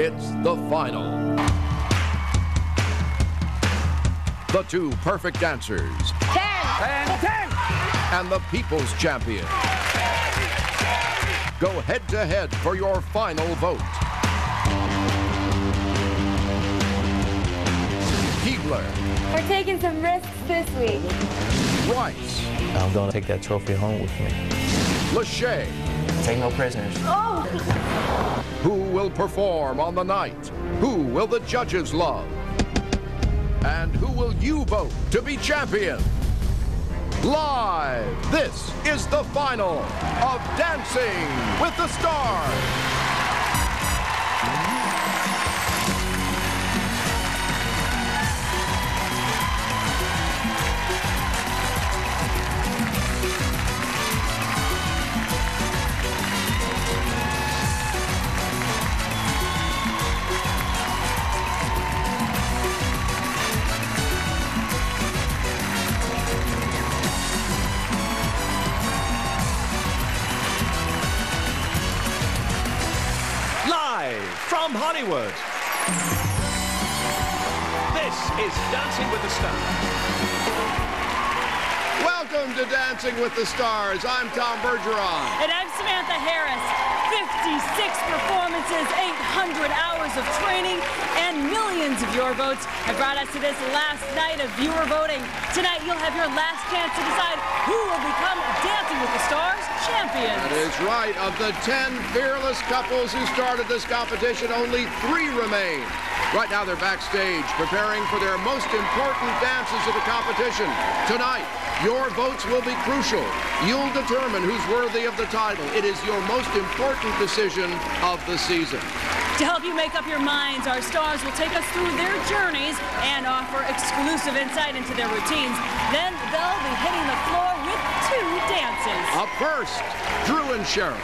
It's the final. The two perfect dancers. 10. And 10. And the people's champion. Go head-to-head for your final vote. Keebler. We're taking some risks this week. Rice. I'm going to take that trophy home with me. Lachey. Take no prisoners. Oh! Who will perform on the night? Who will the judges love? And who will you vote to be champion? Live, this is the final of Dancing with the Stars. From Hollywood, this is Dancing with the Stars. Welcome to Dancing with the Stars. I'm Tom Bergeron. And I'm Samantha Harris. 56 performances, 800 hours of training, and millions of your votes have brought us to this last night of viewer voting. Tonight, you'll have your last chance to decide who will become Dancing with the Stars champions. That is right. Of the 10 fearless couples who started this competition, only 3 remain. Right now, they're backstage preparing for their most important dances of the competition. Tonight, your votes will be crucial. You'll determine who's worthy of the title. It is your most important decision of the season. To help you make up your minds, our stars will take us through their journeys and offer exclusive insight into their routines. Then they'll be hitting the floor with 2 dances. Up first, Drew and Cheryl.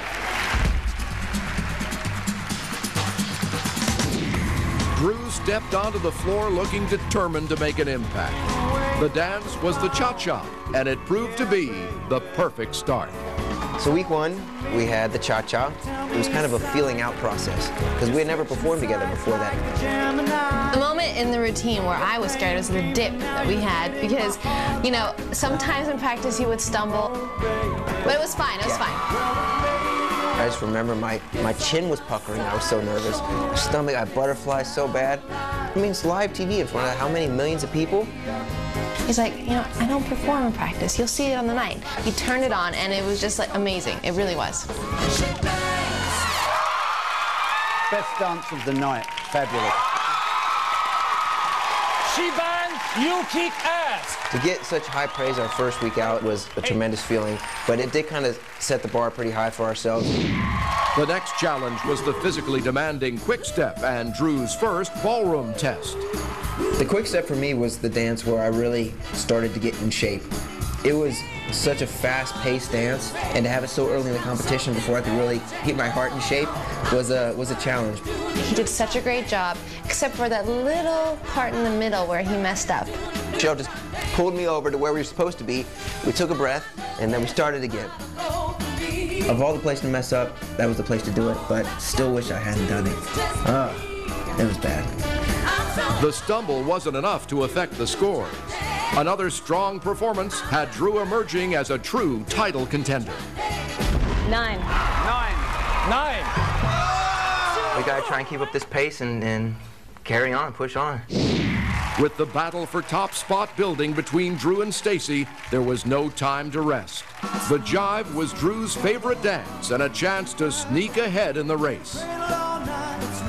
Drew stepped onto the floor looking determined to make an impact. The dance was the cha-cha, and it proved to be the perfect start. So week 1, we had the cha-cha. It was kind of a feeling out process, because we had never performed together before that. The moment in the routine where I was scared was the dip that we had, because, you know, sometimes in practice you would stumble, but it was fine, it was fine. I just remember my chin was puckering. I was so nervous. My stomach, I had butterflies so bad. I mean, it's live TV in front of how many millions of people? He's like, you know, I don't perform in practice. You'll see it on the night. He turned it on, and it was just like amazing. It really was. Best dance of the night. Fabulous. She bangs, you kick ass. To get such high praise our first week out was a tremendous feeling, but it did kind of set the bar pretty high for ourselves. The next challenge was the physically demanding quick step and Drew's first ballroom test. The quick step for me was the dance where I really started to get in shape. It was such a fast-paced dance, and to have it so early in the competition before I could really get my heart in shape was a challenge. He did such a great job, except for that little part in the middle where he messed up. Cheryl just pulled me over to where we were supposed to be. We took a breath, and then we started again. Of all the places to mess up, that was the place to do it, but still wish I hadn't done it. It was bad. The stumble wasn't enough to affect the scores. Another strong performance had Drew emerging as a true title contender. 9. 9. 9. We gotta try and keep up this pace and carry on, push on. With the battle for top spot building between Drew and Stacy, there was no time to rest. The jive was Drew's favorite dance and a chance to sneak ahead in the race.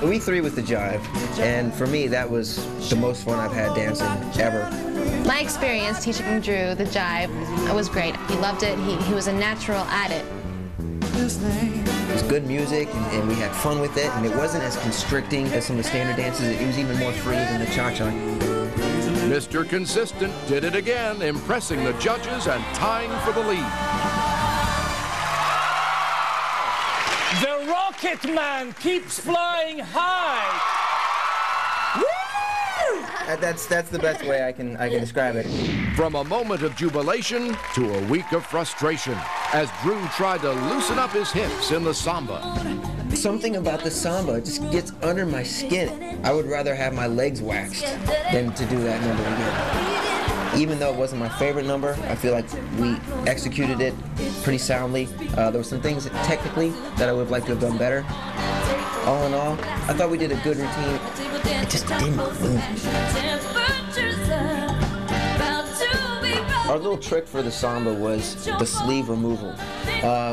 Week 3 was the jive, and for me that was the most fun I've had dancing ever. My experience teaching Drew the jive was great. He loved it. He was a natural at it. It was good music, and we had fun with it, and it wasn't as constricting as some of the standard dances. It was even more free than the cha-cha. Mr. Consistent did it again, impressing the judges and tying for the lead. The Rocket Man keeps flying high. Woo! That's the best way I can describe it. From a moment of jubilation to a week of frustration, as Drew tried to loosen up his hips in the samba. Something about the samba just gets under my skin. I would rather have my legs waxed than to do that number again. Even though it wasn't my favorite number, I feel like we executed it pretty soundly. There were some things technically that I would have liked to have done better. All in all, I thought we did a good routine. It just didn't move. Our little trick for the samba was the sleeve removal,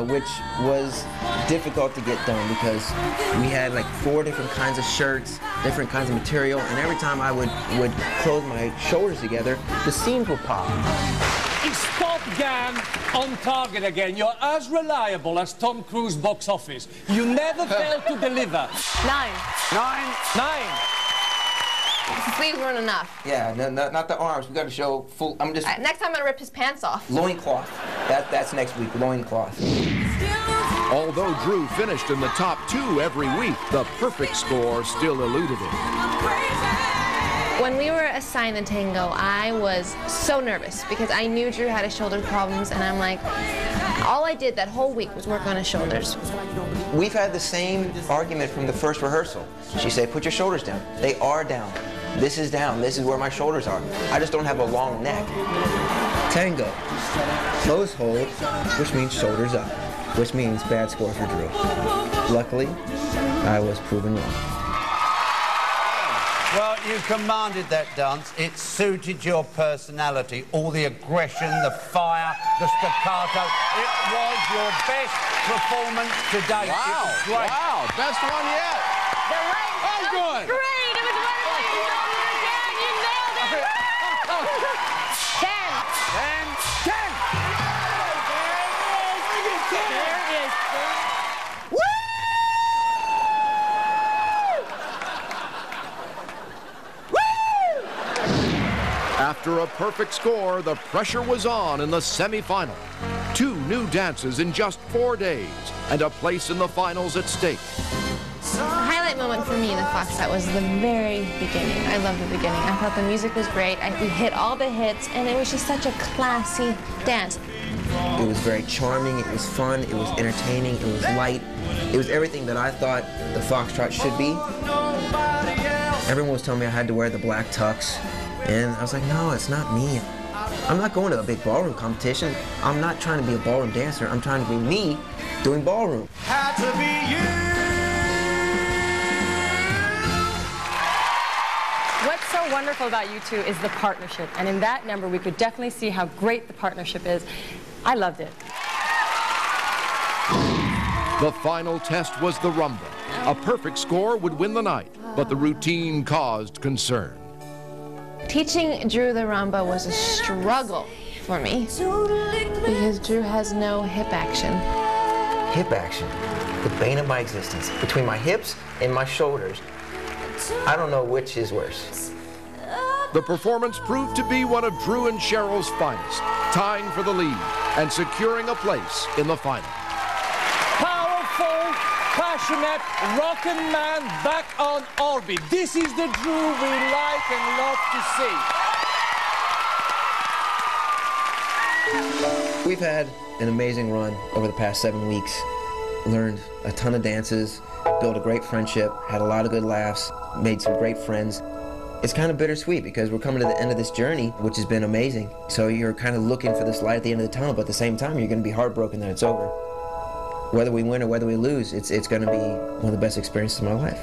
which was difficult to get done because we had like 4 different kinds of shirts, different kinds of material, and every time I would close my shoulders together, the seams would pop. Stop, Gan, on target again. You're as reliable as Tom Cruise box office. You never fail to deliver. 9. 9. The sleeves weren't enough. Yeah, not the arms. We got to show full. I'm just. Next time I'm gonna rip his pants off. Loincloth. That's next week. Loincloth. Although Drew finished in the top 2 every week, the perfect score still eluded him. When we were assigned the tango, I was so nervous because I knew Drew had his shoulder problems, and I'm like, all I did that whole week was work on his shoulders. We've had the same argument from the first rehearsal. She said, put your shoulders down. They are down. This is down. This is where my shoulders are. I just don't have a long neck. Tango. Close hold, which means shoulders up, which means bad score for Drew. Luckily, I was proven wrong. Well, you commanded that dance. It suited your personality. All the aggression, the fire, the staccato. It was your best performance to date. Wow, it was great. Wow, best one yet. The right. Oh, good. Great. It was wonderful. You nailed it again. You nailed it. 10. 10. There is. After a perfect score, the pressure was on in the semifinal. 2 new dances in just 4 days, and a place in the finals at stake. The highlight moment for me in the Foxtrot was the very beginning. I loved the beginning. I thought the music was great. We hit all the hits, and it was just such a classy dance. It was very charming, it was fun, it was entertaining, it was light. It was everything that I thought the Foxtrot should be. Everyone was telling me I had to wear the black tux, and I was like, no, it's not me. I'm not going to a big ballroom competition. I'm not trying to be a ballroom dancer. I'm trying to be me doing ballroom. Had to be you. What's so wonderful about you two is the partnership. And in that number, we could definitely see how great the partnership is. I loved it. The final test was the rumba. A perfect score would win the night, but the routine caused concern. Teaching Drew the rumba was a struggle for me because Drew has no hip action. Hip action, the bane of my existence. Between my hips and my shoulders, I don't know which is worse. The performance proved to be one of Drew and Cheryl's finest, tying for the lead and securing a place in the final. Powerful, passionate, rockin' man back on orbit. This is the Drew we like and love to see. We've had an amazing run over the past 7 weeks. Learned a ton of dances, built a great friendship, had a lot of good laughs, made some great friends. It's kind of bittersweet because we're coming to the end of this journey, which has been amazing. So you're kind of looking for this light at the end of the tunnel, but at the same time, you're going to be heartbroken that it's over. Whether we win or whether we lose, it's going to be one of the best experiences of my life.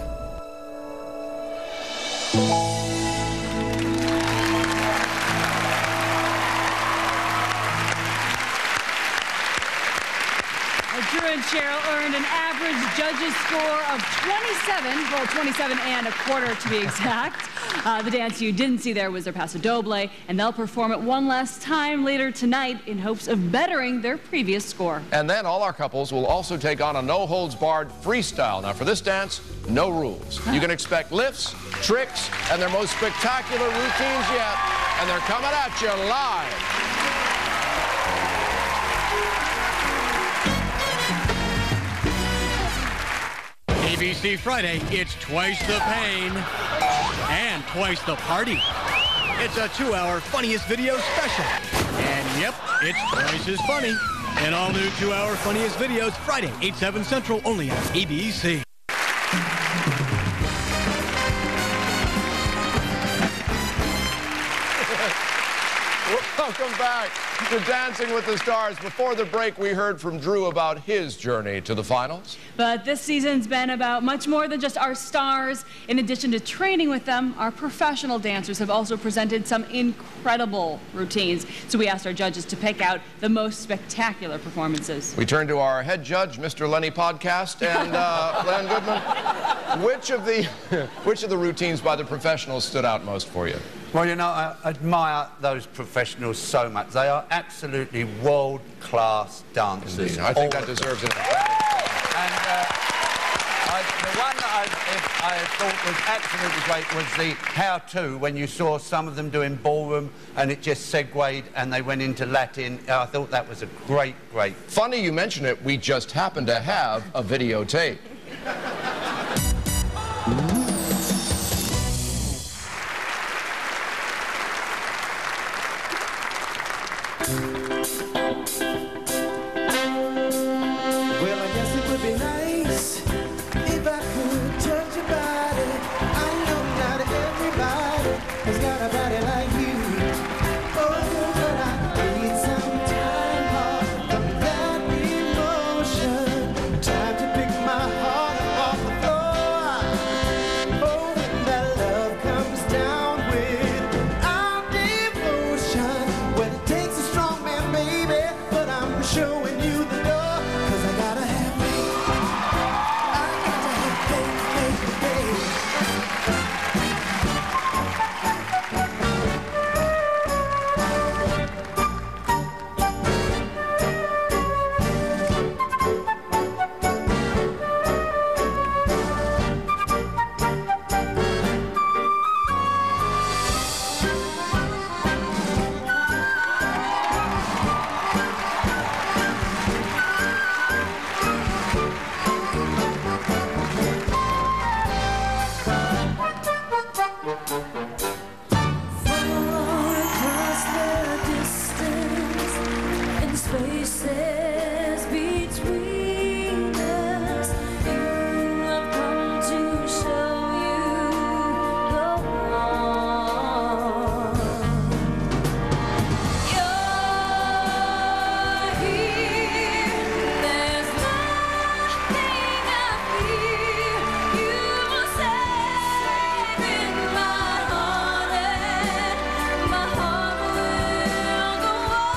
Drew and Cheryl earned an average judges score of 27, well, 27 and a quarter to be exact. The dance you didn't see there was their Paso Doble, and they'll perform it one last time later tonight in hopes of bettering their previous score. And then all our couples will also take on a no-holds-barred freestyle. Now, for this dance, no rules. You can expect lifts, tricks, and their most spectacular routines yet, and they're coming at you live. ABC Friday, it's twice the pain and twice the party. It's a 2-hour funniest video special. And yep, it's twice as funny. An all-new 2-hour funniest videos Friday, 8/7 Central, only on ABC. Welcome back to Dancing with the Stars. Before the break, we heard from Drew about his journey to the finals. But this season's been about much more than just our stars. In addition to training with them, our professional dancers have also presented some incredible routines. So we asked our judges to pick out the most spectacular performances. We turn to our head judge, Mr. Lenny Podcast, and Len Goodman. Which of the routines by the professionals stood out most for you? Well, you know, I admire those professionals so much. They are absolutely world-class dancers. Indeed. I think that deserves it. And the one that I thought was absolutely great was the how-to, when you saw some of them doing ballroom and it just segued and they went into Latin. I thought that was a great, great. Funny you mention it. We just happen to have a videotape. Well, I guess it would be nice if I could touch your body. I know not everybody has got a body like you. Oh, but I need some time off from that emotion. Time to pick my heart up off the floor. Oh, when that love comes down without devotion. Well, it takes a strong man, baby, but I'm showing you the door. Spaces between us, you have come to show you the one. You're here, there's nothing I fear. You are safe in my heart, and my heart will go on.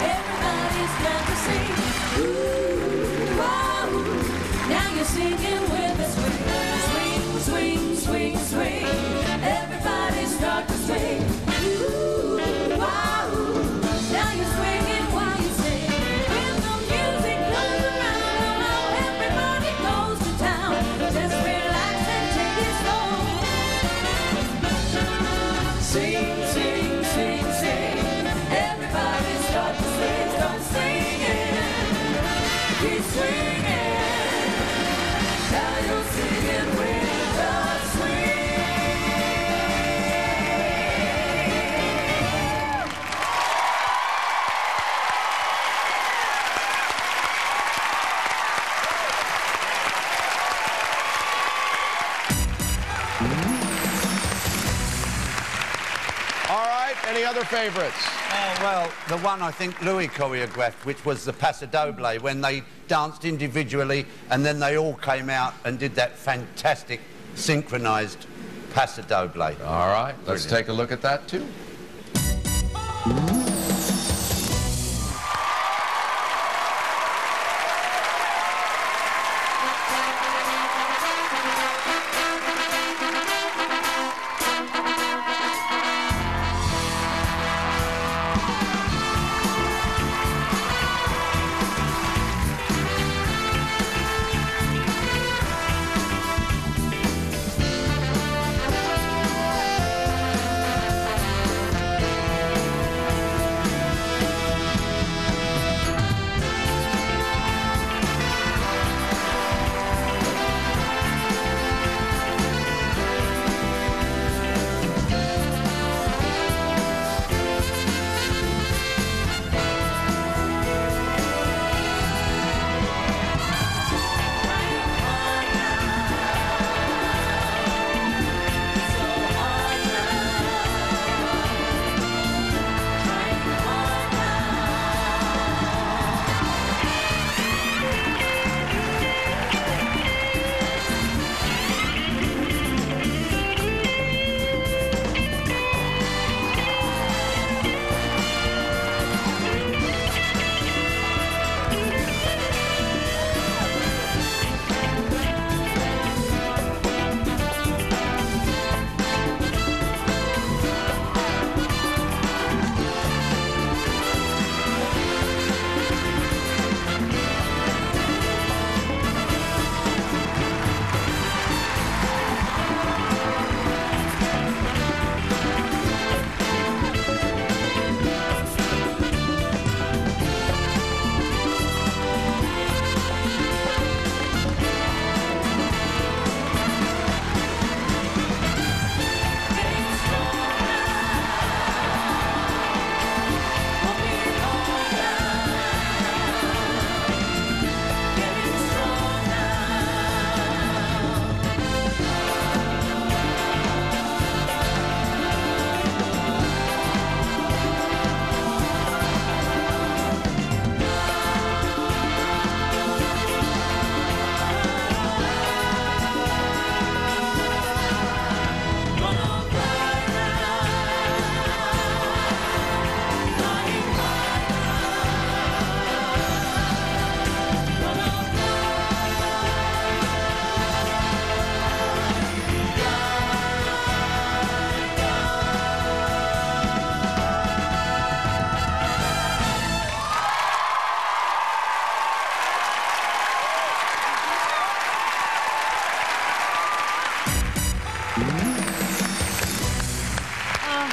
Everybody's got to sing. Ooh, wow. Now you're singing with us. Swing, swing, swing, swing. Everybody's got to swing. Ooh, wow. Now you're swinging while you sing. When the music comes around, now everybody goes to town. Just relax and take it slow. Sing, sing, sing, sing. Everybody's got to sing. Start singing. Keep swinging. Now you're singing with us. All right, any other favorites? Well, the one I think Louis choreographed, which was the Paso Doble, when they danced individually and then they all came out and did that fantastic synchronized Paso Doble. All right, let's take a look at that too.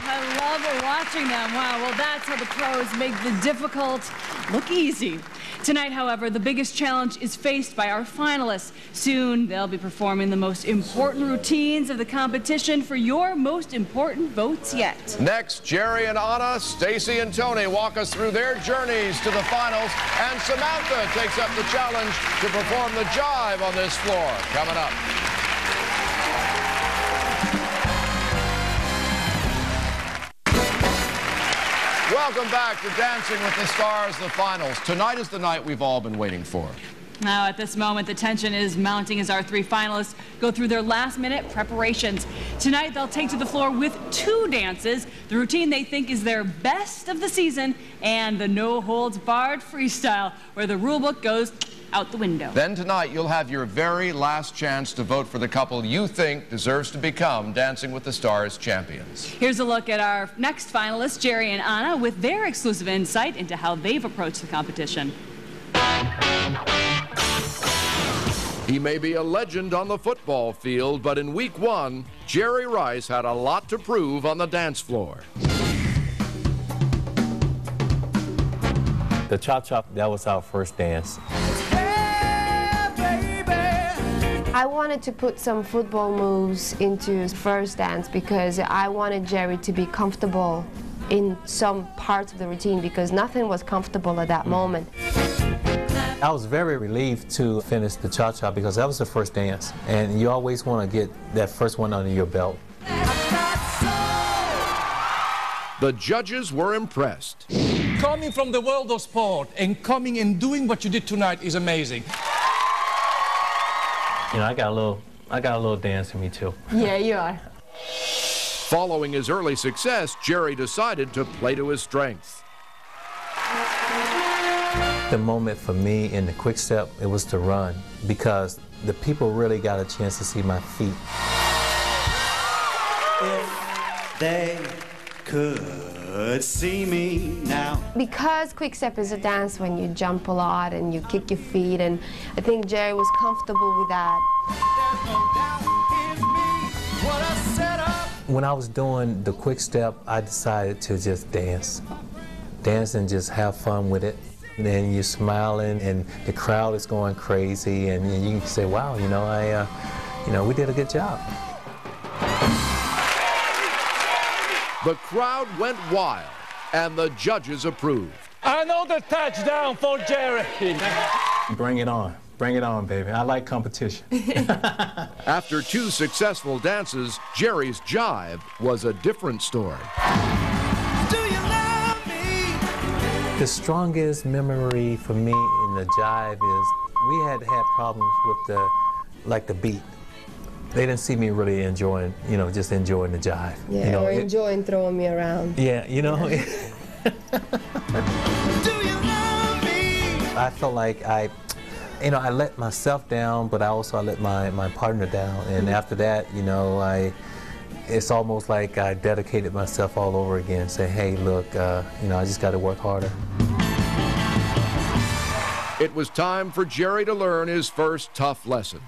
I love watching them. Wow, well, that's how the pros make the difficult look easy. Tonight, however, the biggest challenge is faced by our finalists. Soon, they'll be performing the most important routines of the competition for your most important votes yet. Next, Jerry and Anna, Stacy and Tony walk us through their journeys to the finals, and Samantha takes up the challenge to perform the jive on this floor. Coming up. Welcome back to Dancing with the Stars, the finals. Tonight is the night we've all been waiting for. Now, at this moment, the tension is mounting as our three finalists go through their last-minute preparations. Tonight, they'll take to the floor with two dances, the routine they think is their best of the season, and the no-holds-barred freestyle, where the rulebook goes out the window. Then tonight, you'll have your very last chance to vote for the couple you think deserves to become Dancing with the Stars champions. Here's a look at our next finalists, Jerry and Anna, with their exclusive insight into how they've approached the competition. He may be a legend on the football field, but in week one, Jerry Rice had a lot to prove on the dance floor. The chop-chop, that was our first dance. I wanted to put some football moves into first dance because I wanted Jerry to be comfortable in some parts of the routine because nothing was comfortable at that moment. I was very relieved to finish the cha-cha because that was the first dance, and you always want to get that first one under your belt. The judges were impressed. Coming from the world of sport and coming and doing what you did tonight is amazing. You know, I got a little dance in me too. Yeah, you are. Following his early success, Jerry decided to play to his strengths. The moment for me in the quick step, it was to run because the people really got a chance to see my feet. If they could see me now. Because quick step is a dance when you jump a lot and you kick your feet, and I think Jerry was comfortable with that. When I was doing the quick step, I decided to just dance. Dance and just have fun with it. And then you're smiling and the crowd is going crazy, and you can say, wow, you know, we did a good job. The crowd went wild, and the judges approved. Another touchdown for Jerry. Bring it on. Bring it on, baby. I like competition. After two successful dances, Jerry's jive was a different story. The strongest memory for me in the jive is we had problems with the beat. They didn't see me really enjoying, just enjoying the jive. Yeah, or enjoying throwing me around. Yeah, I felt like I let myself down, but I let my partner down. And after that, it's almost like I dedicated myself all over again, say, hey, look, I just got to work harder. It was time for Jerry to learn his first tough lesson.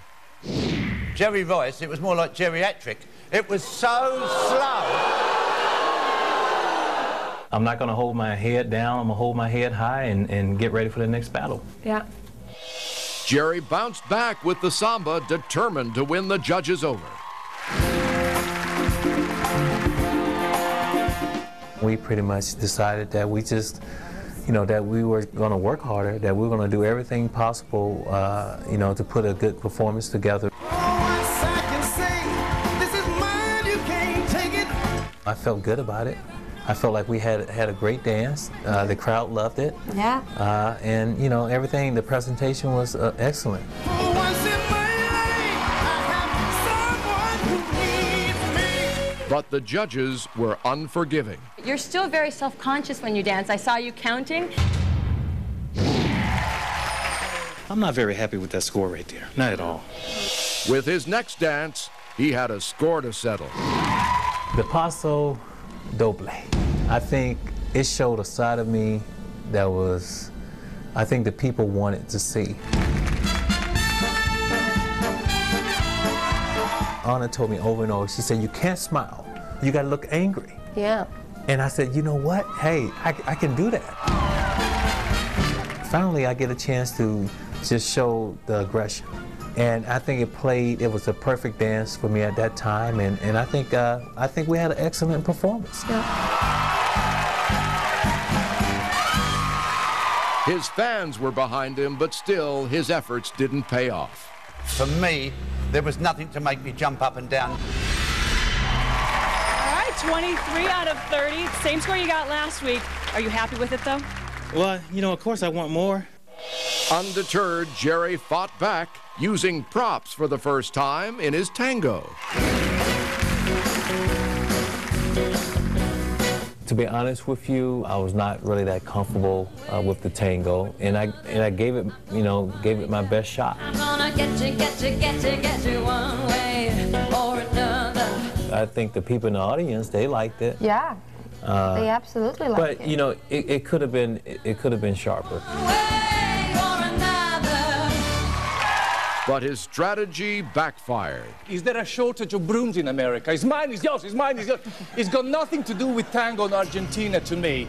Jerry Rice, it was more like geriatric. It was so slow. I'm not going to hold my head down. I'm going to hold my head high and get ready for the next battle. Yeah. Jerry bounced back with the samba, determined to win the judges over. We pretty much decided that we just, that we were going to work harder, that we were going to do everything possible, to put a good performance together. I felt good about it. I felt like we had a great dance. The crowd loved it. Yeah. And, everything, the presentation was excellent. But the judges were unforgiving. You're still very self-conscious when you dance. I saw you counting. I'm not very happy with that score right there. Not at all. With his next dance, he had a score to settle. The Paso Doble. I think it showed a side of me that I think the people wanted to see. Anna told me over and over, she said, you can't smile. You got to look angry. Yeah. And I said, you know what? Hey, I can do that. Finally, I get a chance to just show the aggression. And I think it was a perfect dance for me at that time. And I think we had an excellent performance. Yeah. His fans were behind him, but still, his efforts didn't pay off. For me, there was nothing to make me jump up and down. All right, 23 out of 30. Same score you got last week. Are you happy with it, though? Well, you know, of course I want more. Undeterred, Jerry fought back, using props for the first time in his tango. To be honest with you, I was not really that comfortable with the tango, and I gave it, gave it my best shot. I'm gonna get you one way or another. I think the people in the audience, they liked it. Yeah. They absolutely liked it. But you know, it could have been sharper. But his strategy backfired. Is there a shortage of brooms in America? It's mine, it's yours, it's mine, it's yours. It's got nothing to do with tango in Argentina to me.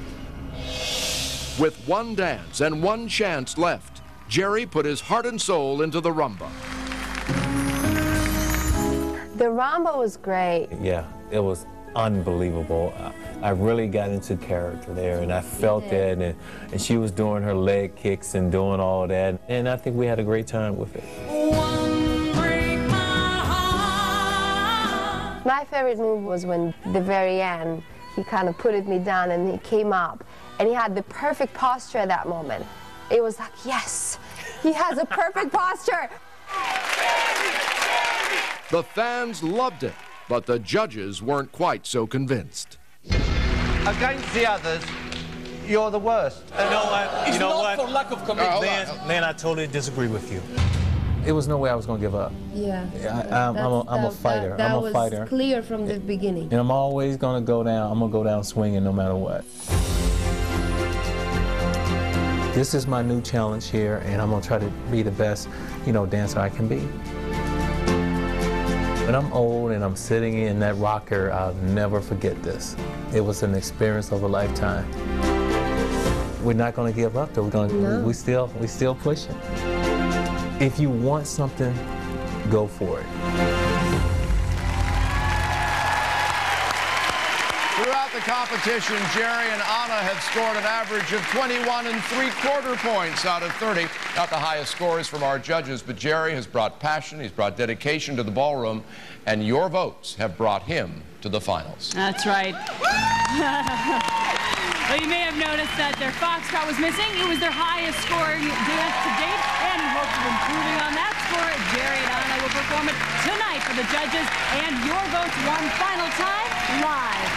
With one dance and one chance left, Jerry put his heart and soul into the rumba. The rumba was great. Yeah, it was unbelievable. I really got into character there, and I felt that, and she was doing her leg kicks and doing all that, and I think we had a great time with it. My favorite move was when, the very end, he kind of put me down and he came up, and he had the perfect posture at that moment. It was like, yes, he has a perfect posture. The fans loved it, but the judges weren't quite so convinced. Against the others, you're the worst. You know what? For lack of commitment. Man, I totally disagree with you. It was no way I was going to give up. Yeah. I'm a fighter. That I'm a fighter. was clear from the beginning. And I'm always going to go down. I'm going to go down swinging no matter what. This is my new challenge here, and I'm going to try to be the best, dancer I can be. When I'm old and I'm sitting in that rocker, I'll never forget this. It was an experience of a lifetime. We're not going to give up, though. We still pushing. If you want something, go for it. Throughout the competition, Jerry and Anna have scored an average of 21 3/4 points out of 30. Not the highest scores from our judges, but Jerry has brought passion, he's brought dedication to the ballroom, and your votes have brought him to the finals. That's right. Well, you may have noticed that their foxtrot was missing. It was their highest scoring dance to date, and in hopes of improving on that score, Jerry and Anna will perform it tonight for the judges, and your votes one final time live.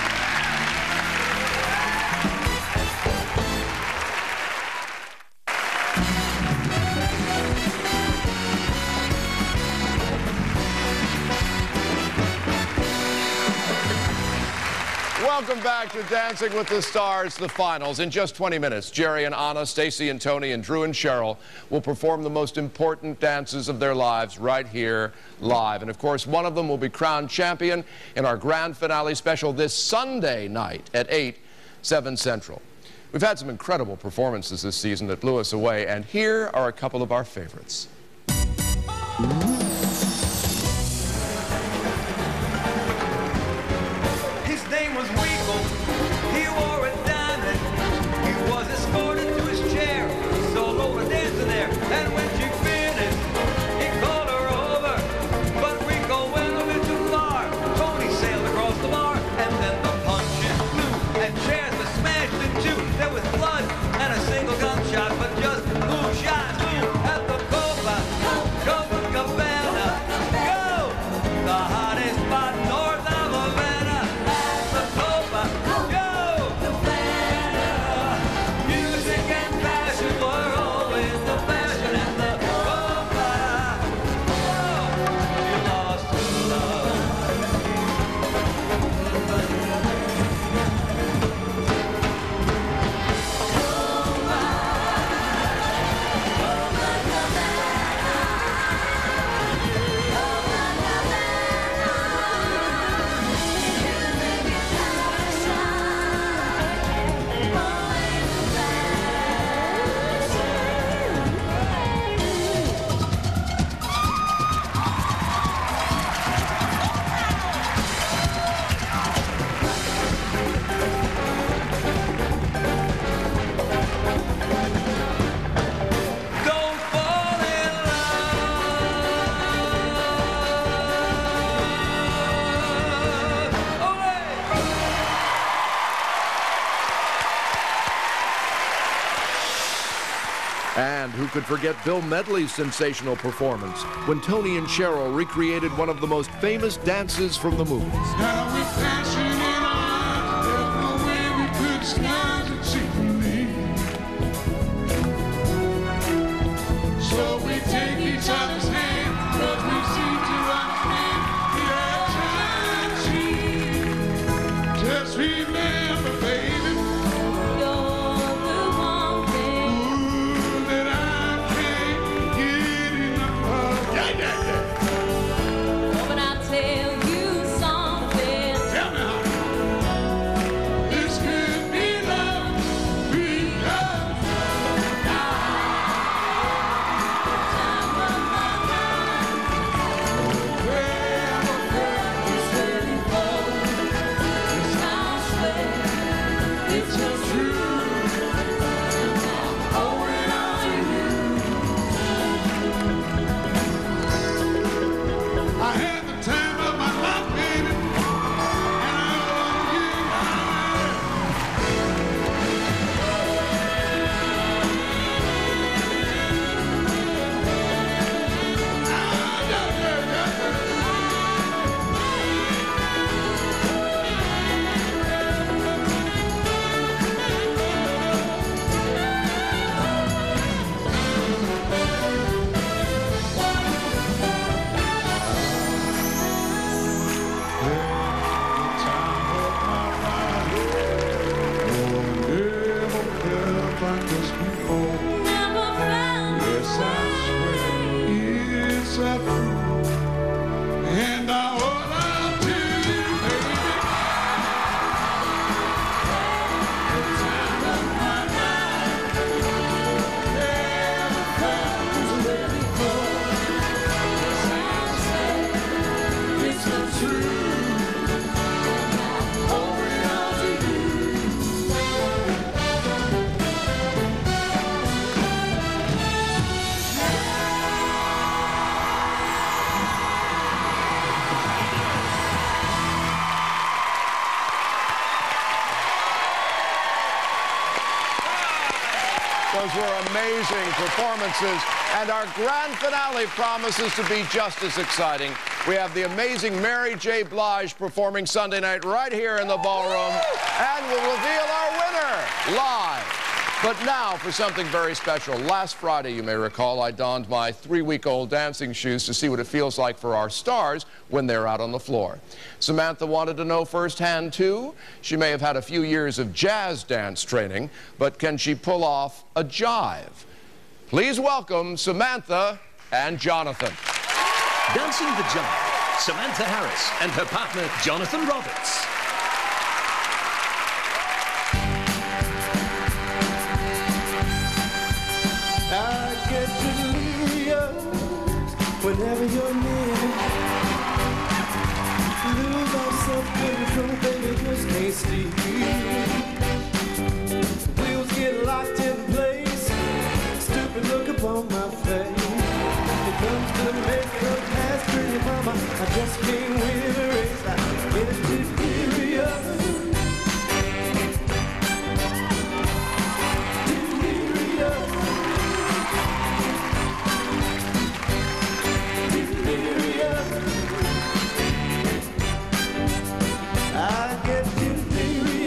Welcome back to Dancing with the Stars, the finals. In just 20 minutes, Jerry and Anna, Stacy and Tony, and Drew and Cheryl will perform the most important dances of their lives right here live. And of course, one of them will be crowned champion in our grand finale special this Sunday night at 8, 7 Central. We've had some incredible performances this season that blew us away, and here are a couple of our favorites. Gunshot, but just who shot who at the Copa Cabana. And who could forget Bill Medley's sensational performance when Tony and Cheryl recreated one of the most famous dances from the movies. Now we're dancing in our there's no way we could stand to see from me. So we take each other's hand, but we seem to understand the urgency. Just remember, baby, You're the one thing. ooh, that I can't get enough of. Yeah, yeah, yeah. Oh, but I'll tell you something. Tell me how. This could be love because It's just true. Holding on to you. I had the time of my life, baby, and I love you. Never found Yes, I swear it's a truth, and I hold on to you, baby. The time of my life, never felt this way before. Yes, I swear it's the truth, holding on to you. Those were amazing performances, and our grand finale promises to be just as exciting. We have the amazing Mary J. Blige performing Sunday night right here in the ballroom, and we'll reveal our winner live. But now for something very special. Last Friday, you may recall, I donned my 3-week-old dancing shoes to see what it feels like for our stars when they're out on the floor. Samantha wanted to know firsthand, too. She may have had a few years of jazz dance training, but can she pull off a jive? Please welcome Samantha and Jonathan. Dancing the Jive, Samantha Harris and her partner, Jonathan Roberts. I get delirious whenever you're near. Lose all self-control, baby, just can't sleep. Wheels get locked in place. Stupid look upon my face. It comes to make up past pretty mama. I just can't win a race. I get delirious. I get delirious.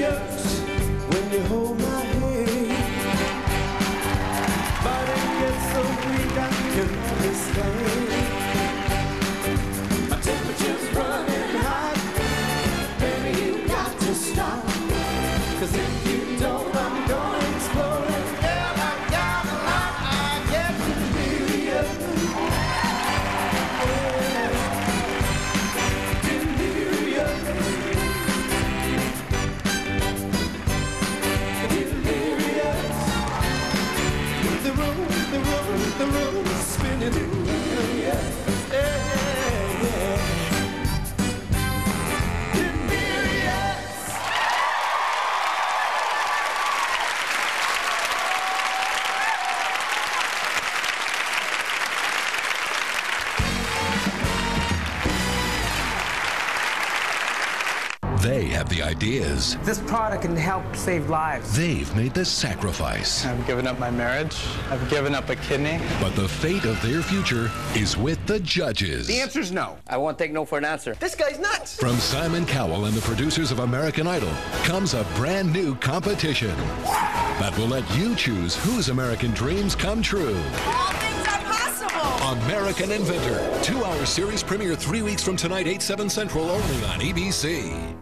They have the ideas. This product can help save lives. They've made the sacrifice. I've given up my marriage. I've given up a kidney. But the fate of their future is with the judges. The answer's no. I won't take no for an answer. This guy's nuts. From Simon Cowell and the producers of American Idol comes a brand new competition that will let you choose whose American dreams come true. All things are possible. American Inventor. 2-hour series premiere 3 weeks from tonight, 8/7 Central, only on ABC.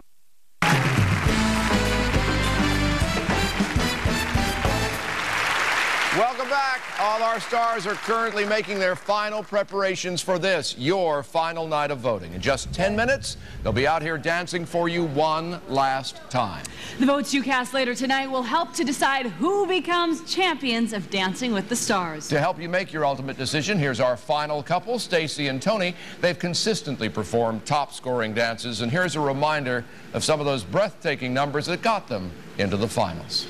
Welcome back. All our stars are currently making their final preparations for this, your final night of voting. In just 10 minutes, they'll be out here dancing for you one last time. The votes you cast later tonight will help to decide who becomes champions of Dancing with the Stars. To help you make your ultimate decision, here's our final couple, Stacy and Tony. They've consistently performed top-scoring dances, and here's a reminder of some of those breathtaking numbers that got them into the finals.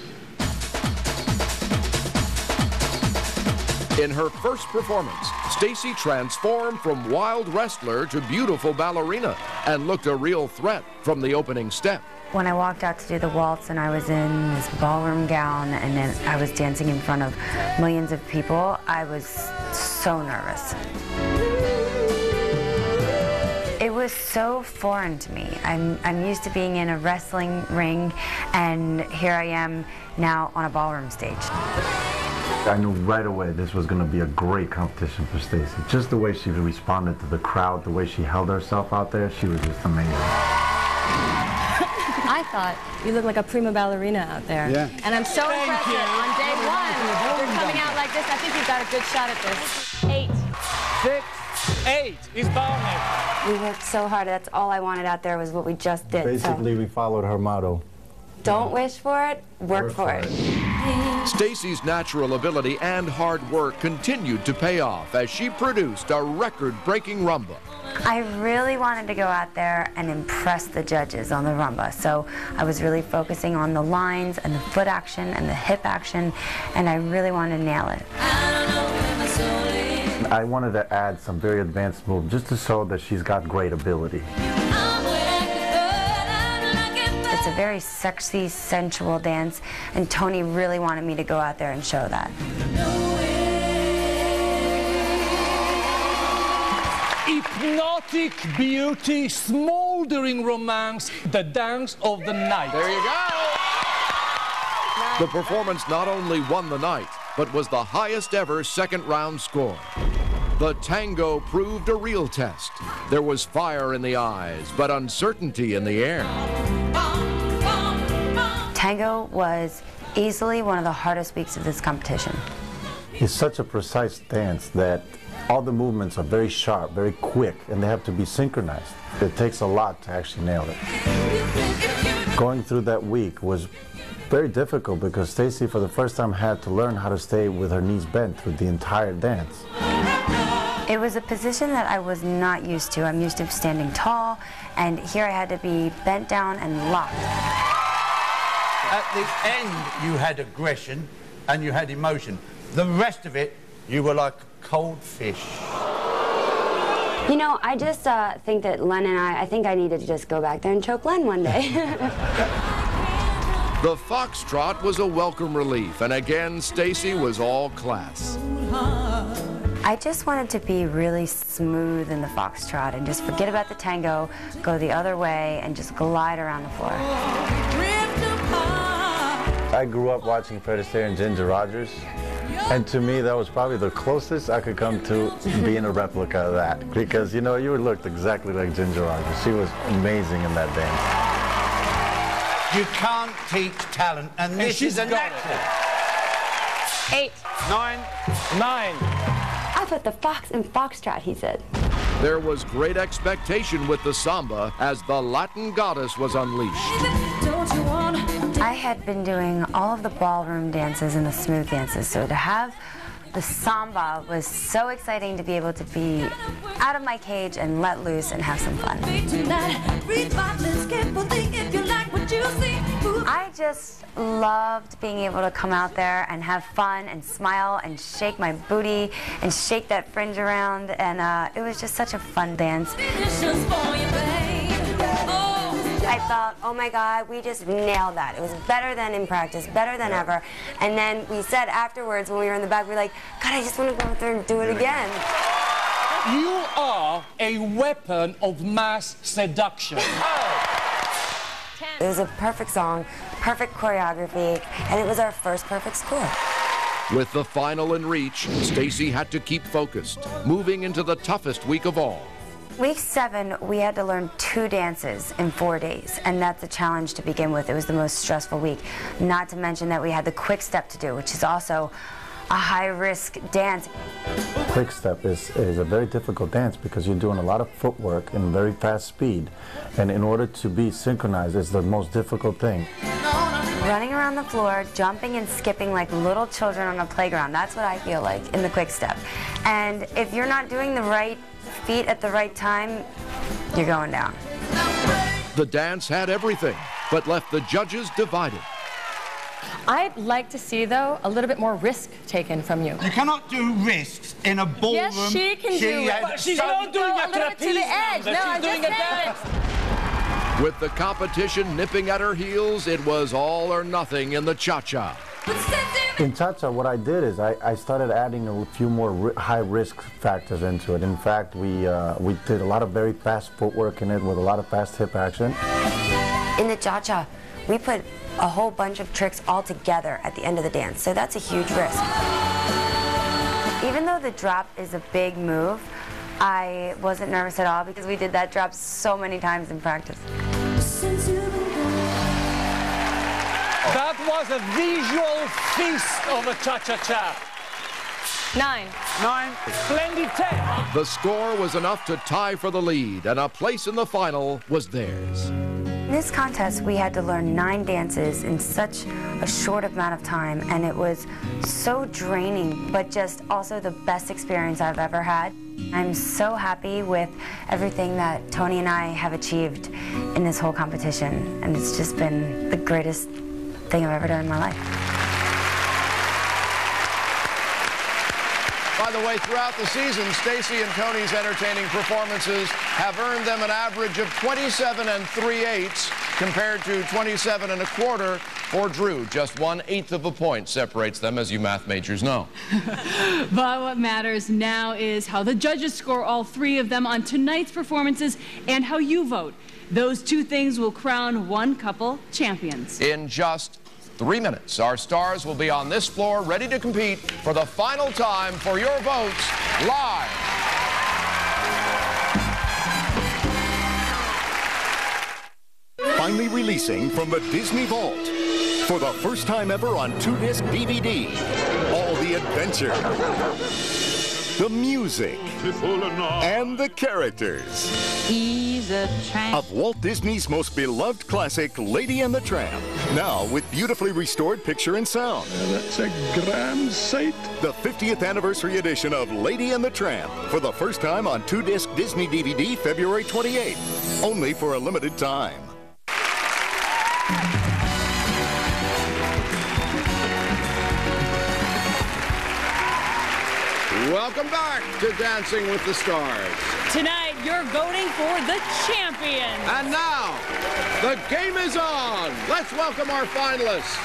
In her first performance, Stacy transformed from wild wrestler to beautiful ballerina and looked a real threat from the opening step. When I walked out to do the waltz and I was in this ballroom gown and then I was dancing in front of millions of people, I was so nervous. It was so foreign to me. I'm used to being in a wrestling ring, and here I am now on a ballroom stage. I knew right away this was going to be a great competition for Stacy. Just the way she responded to the crowd, the way she held herself out there, she was just amazing. I thought you looked like a prima ballerina out there. Yeah. And I'm so impressed that on day one, you're coming out like this. I think you've got a good shot at this. 8, 6, 8 is balmy. We worked so hard. That's all I wanted out there was what we just did. Basically, we followed her motto. Don't wish for it, work for it. Stacy's natural ability and hard work continued to pay off as she produced a record-breaking rumba. I really wanted to go out there and impress the judges on the rumba, so I was really focusing on the lines and the foot action and the hip action, and I really wanted to nail it. I wanted to add some very advanced moves just to show that she's got great ability. It's a very sexy, sensual dance, and Tony really wanted me to go out there and show that. Hypnotic beauty, smoldering romance, the dance of the night. There you go. The performance not only won the night, but was the highest ever second-round score. The tango proved a real test. There was fire in the eyes, but uncertainty in the air. Tango was easily one of the hardest weeks of this competition. It's such a precise dance that all the movements are very sharp, very quick, and they have to be synchronized. It takes a lot to actually nail it. Going through that week was very difficult because Stacy, for the first time, had to learn how to stay with her knees bent through the entire dance. It was a position that I was not used to. I'm used to standing tall, and here I had to be bent down and locked. At the end, you had aggression and you had emotion. The rest of it, you were like a cold fish. You know, I just think that Len and I think I needed to just go back there and choke Len one day. The foxtrot was a welcome relief, and again, Stacy was all class. I just wanted to be really smooth in the foxtrot and just forget about the tango, go the other way, and just glide around the floor. I grew up watching Fred Astaire and Ginger Rogers, and to me that was probably the closest I could come to being a replica of that, because you know, you looked exactly like Ginger Rogers. She was amazing in that dance. You can't teach talent, and this is a natural. 8, 9, 9. I put the fox in foxtrot, he said. There was great expectation with the samba as the Latin goddess was unleashed. I had been doing all of the ballroom dances and the smooth dances, so to have the samba was so exciting to be able to be out of my cage and let loose and have some fun. I just loved being able to come out there and have fun and smile and shake my booty and shake that fringe around, and it was just such a fun dance. I felt, oh my God, we just nailed that. It was better than in practice, better than ever. And then we said afterwards when we were in the back, we were like, God, I just want to go out there and do it again. You are a weapon of mass seduction. It was a perfect song, perfect choreography, and it was our first perfect score. With the final in reach, Stacy had to keep focused, moving into the toughest week of all. Week 7, we had to learn 2 dances in 4 days, and that's a challenge to begin with. It was the most stressful week. Not to mention that we had the quick step to do, which is also a high-risk dance. Quick step is a very difficult dance because you're doing a lot of footwork in very fast speed, and in order to be synchronized is the most difficult thing. Running around the floor, jumping and skipping like little children on a playground. That's what I feel like in the quick step. And if you're not doing the right feet at the right time, you're going down. The dance had everything, but left the judges divided. I'd like to see, though, a little bit more risk taken from you. You cannot do risks in a ballroom. Yes, she can do it. But she's not doing a trapeze to the edge. number. No, She's I'm doing just a dance. With the competition nipping at her heels, it was all or nothing in the cha-cha. In cha-cha, what I did is I started adding a few more high-risk factors into it. In fact, we did a lot of very fast footwork in it with a lot of fast hip action. In the cha-cha, we put a whole bunch of tricks all together at the end of the dance, so that's a huge risk. Even though the drop is a big move, I wasn't nervous at all because we did that drop so many times in practice. That was a visual feast of a cha-cha-cha. 9. 9. Splendid 10. The score was enough to tie for the lead, and a place in the final was theirs. In this contest, we had to learn 9 dances in such a short amount of time, and it was so draining, but just also the best experience I've ever had. I'm so happy with everything that Tony and I have achieved in this whole competition, and it's just been the greatest thing I've ever done in my life. By the way, throughout the season, Stacy and Tony's entertaining performances have earned them an average of 27 3/8 compared to 27 1/4 for Drew. Just 1/8 of a point separates them, as you math majors know. But what matters now is how the judges score all 3 of them on tonight's performances and how you vote. Those 2 things will crown one couple champions. In just 3 minutes, our stars will be on this floor ready to compete for the final time for your votes live. Finally releasing from the Disney Vault. For the first time ever on 2-disc DVD. All the adventure, the music, and the characters of Walt Disney's most beloved classic, Lady and the Tramp. Now with beautifully restored picture and sound. That's a grand sight. The 50th anniversary edition of Lady and the Tramp. For the first time on 2-disc Disney DVD, February 28th. Only for a limited time. Welcome back to Dancing with the Stars. Tonight, you're voting for the champion. And now, the game is on. Let's welcome our finalists.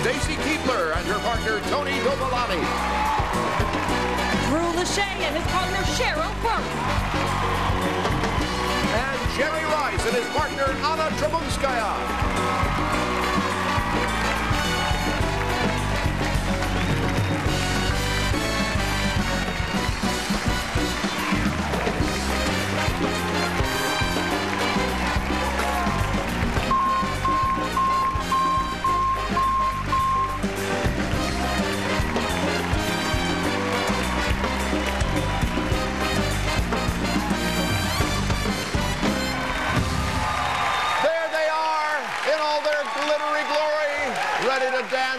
Stacy Keebler and her partner, Tony Dovolani. Drew Lachey and his partner, Cheryl Burke. And Jerry Rice and his partner, Anna Trebunskaya.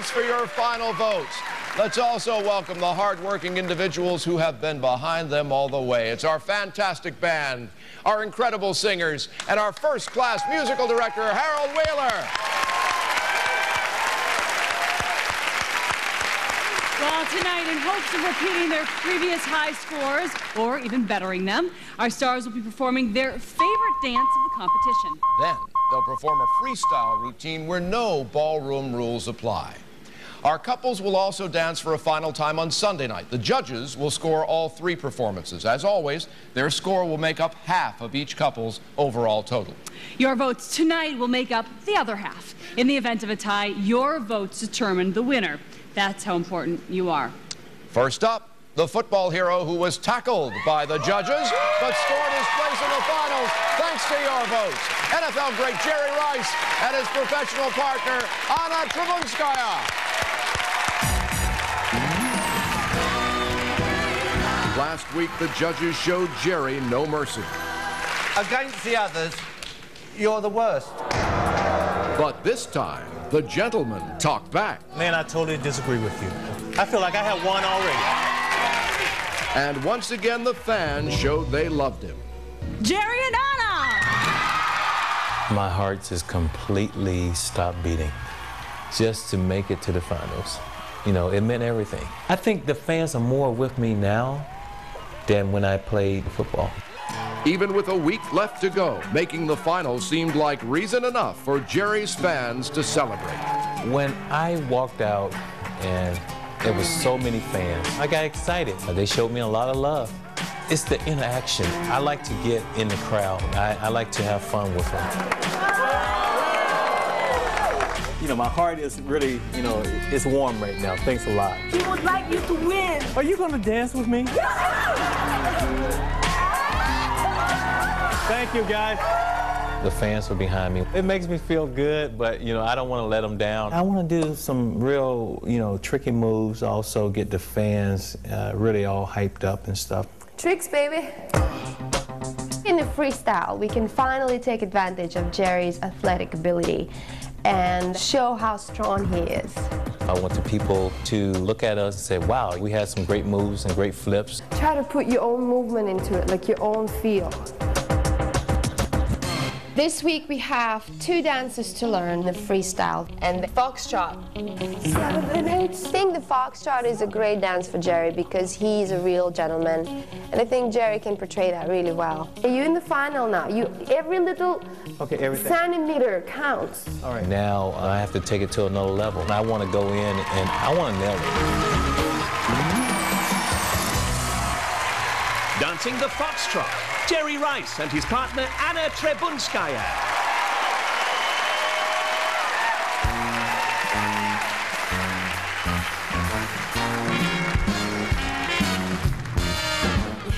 For your final votes. Let's also welcome the hard-working individuals who have been behind them all the way. It's our fantastic band, our incredible singers, and our first-class musical director, Harold Wheeler. Well, tonight, in hopes of repeating their previous high scores, or even bettering them, our stars will be performing their favorite dance of the competition. Then they'll perform a freestyle routine where no ballroom rules apply. Our couples will also dance for a final time on Sunday night. The judges will score all 3 performances. As always, their score will make up half of each couple's overall total. Your votes tonight will make up the other half. In the event of a tie, your votes determine the winner. That's how important you are. First up, the football hero who was tackled by the judges but scored his place in the finals thanks to your votes. NFL great Jerry Rice and his professional partner, Anna Trebunskaya. Last week, the judges showed Jerry no mercy. Against the others, you're the worst. But this time, the gentleman talked back. Man, I totally disagree with you. I feel like I have won already. And once again, the fans showed they loved him. Jerry and Anna! My heart just completely stopped beating just to make it to the finals. You know, it meant everything. I think the fans are more with me now than when I played football. Even with a week left to go, making the finals seemed like reason enough for Jerry's fans to celebrate. When I walked out and there was so many fans, I got excited. They showed me a lot of love. It's the interaction. I like to get in the crowd. I like to have fun with them. You know, my heart is really, you know, it's warm right now. Thanks a lot. He would like you to win. Are you gonna dance with me? Thank you, guys. The fans were behind me. It makes me feel good, but, you know, I don't want to let them down. I want to do some real, you know, tricky moves, also get the fans really all hyped up and stuff. Tricks, baby. In the freestyle, we can finally take advantage of Jerry's athletic ability and show how strong he is. I want the people to look at us and say, wow, we had some great moves and great flips. Try to put your own movement into it, like your own feel. This week we have 2 dances to learn, the freestyle and the foxtrot. 7 and 8. I think the foxtrot is a great dance for Jerry because he's a real gentleman. And I think Jerry can portray that really well. You're in the final now. Every little centimeter counts. All right, now I have to take it to another level. I want to go in and I want to nail it. Dancing the foxtrot, Jerry Rice and his partner Anna Trebunskaya.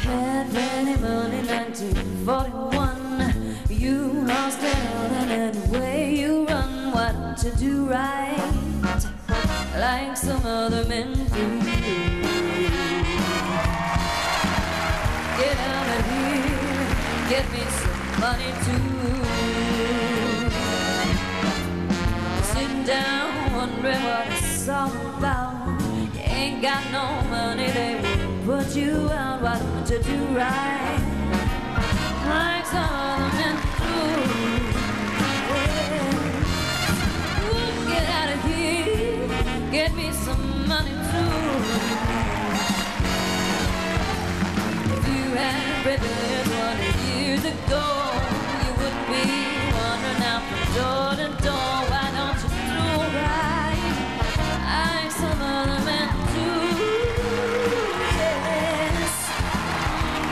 Had plenty money, 1941. You lost it all, and anyway you run. Why don't you do right, like some other men do? Get out of here, get me some money too. Sitting down, wondering what it's all about. You ain't got no money, they will put you out. Why don't you do right, like some other men do? Yeah. Ooh, get out of here, get me some money too. Privilege 1 years ago, you wouldn't be wandering out from door to door. Why don't you do right, like some other men do? Yes,